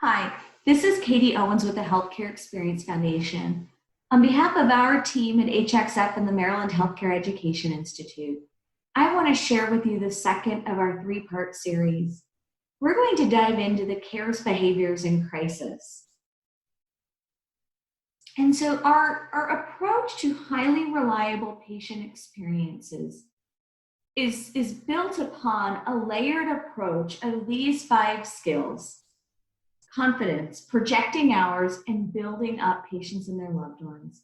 Hi, this is Katie Owens with the Healthcare Experience Foundation. On behalf of our team at HXF and the Maryland Healthcare Education Institute, I want to share with you the second of our three-part series. We're going to dive into the care's behaviors in crisis. And so our approach to highly reliable patient experiences is built upon a layered approach of these 5 skills: confidence, projecting hours, and building up patients and their loved ones,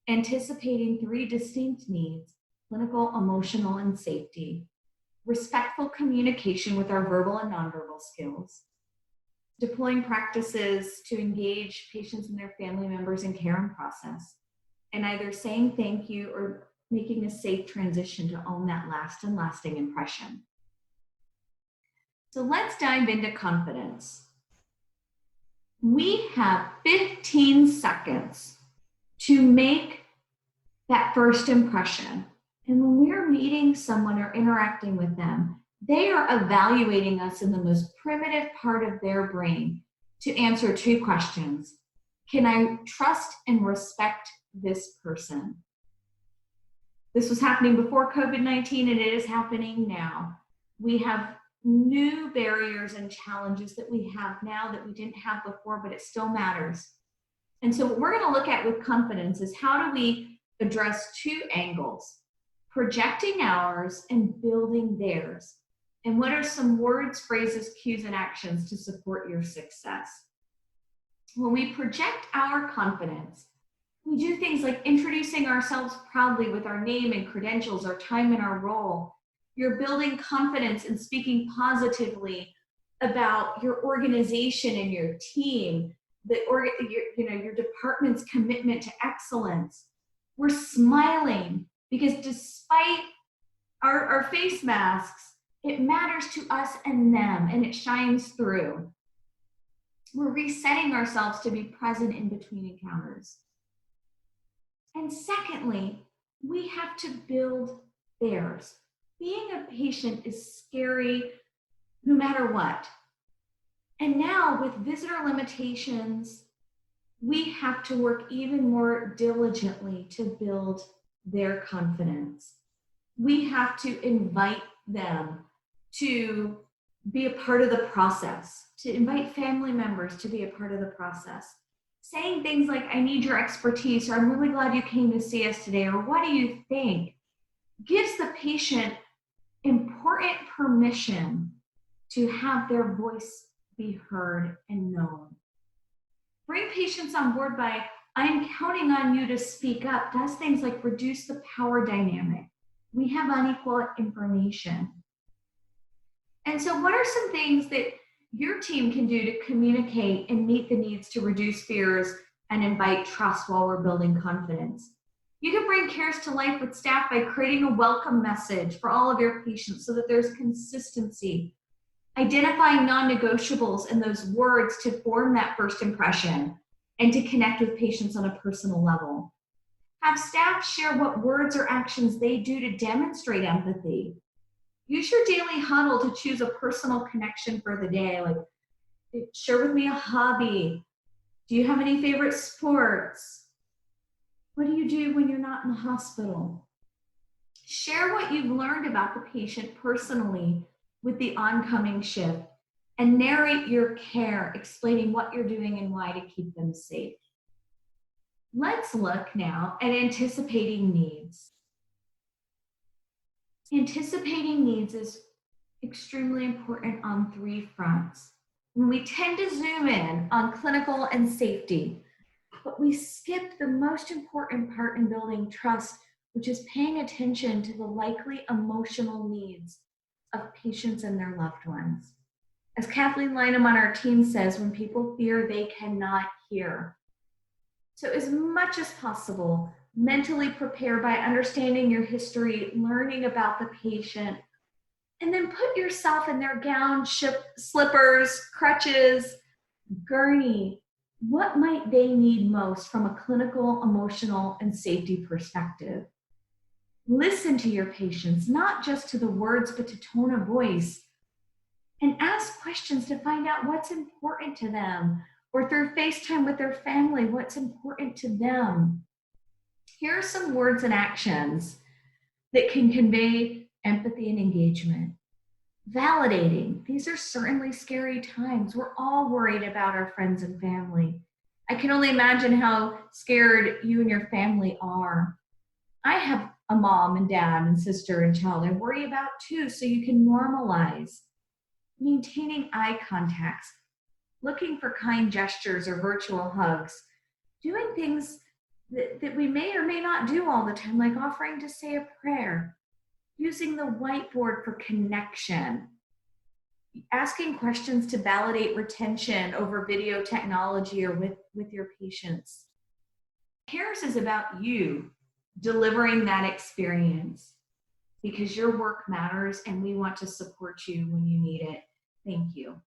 anticipating 3 distinct needs: clinical, emotional, and safety, respectful communication with our verbal and nonverbal skills, deploying practices to engage patients and their family members in care and process, and either saying thank you or making a safe transition to own that lasting impression. So let's dive into confidence. We have 15 seconds to make that first impression. And when we're meeting someone or interacting with them, they are evaluating us in the most primitive part of their brain to answer 2 questions. Can I trust and respect this person? This was happening before COVID-19 and it is happening now. We have new barriers and challenges that we have now that we didn't have before, but it still matters. And so what we're going to look at with confidence is how do we address 2 angles: projecting ours and building theirs. And what are some words, phrases, cues, and actions to support your success? When we project our confidence, we do things like introducing ourselves proudly with our name and credentials, our time and our role. You're building confidence and speaking positively about your organization and your team, your department's commitment to excellence. We're smiling because despite our face masks, it matters to us and them, and it shines through. We're resetting ourselves to be present in between encounters. And secondly, we have to build theirs. Being a patient is scary no matter what. And now with visitor limitations, we have to work even more diligently to build their confidence. We have to invite them to be a part of the process, to invite family members to be a part of the process. Saying things like, I need your expertise, or I'm really glad you came to see us today, or what do you think, gives the patient important permission to have their voice be heard and known. Bring patients on board by, I'm counting on you to speak up, does things like reduce the power dynamic. We have unequal information. And so what are some things that your team can do to communicate and meet the needs to reduce fears and invite trust while we're building confidence? You can bring cares to life with staff by creating a welcome message for all of your patients so that there's consistency. Identifying non-negotiables and those words to form that first impression and to connect with patients on a personal level. Have staff share what words or actions they do to demonstrate empathy. Use your daily huddle to choose a personal connection for the day, like share with me a hobby. Do you have any favorite sports? What do you do when you're not in the hospital? Share what you've learned about the patient personally with the oncoming shift, and narrate your care, explaining what you're doing and why to keep them safe. Let's look now at anticipating needs. Anticipating needs is extremely important on 3 fronts. And we tend to zoom in on clinical and safety, but we skip the most important part in building trust, which is paying attention to the likely emotional needs of patients and their loved ones. As Kathleen Lynham on our team says, when people fear, they cannot hear. So as much as possible, mentally prepare by understanding your history, learning about the patient, and then put yourself in their gown, slippers, crutches, gurney. What might they need most from a clinical, emotional, and safety perspective? Listen to your patients, not just to the words, but to tone of voice. and ask questions to find out what's important to them, or through FaceTime with their family, what's important to them. Here are some words and actions that can convey empathy and engagement. Validating. These are certainly scary times. We're all worried about our friends and family. I can only imagine how scared you and your family are. I have a mom and dad and sister and child I worry about too, so you can normalize. Maintaining eye contacts, looking for kind gestures or virtual hugs, doing things that we may or may not do all the time, like offering to say a prayer, using the whiteboard for connection, asking questions to validate retention over video technology or with your patients. CARES is about you delivering that experience, because your work matters and we want to support you when you need it. Thank you.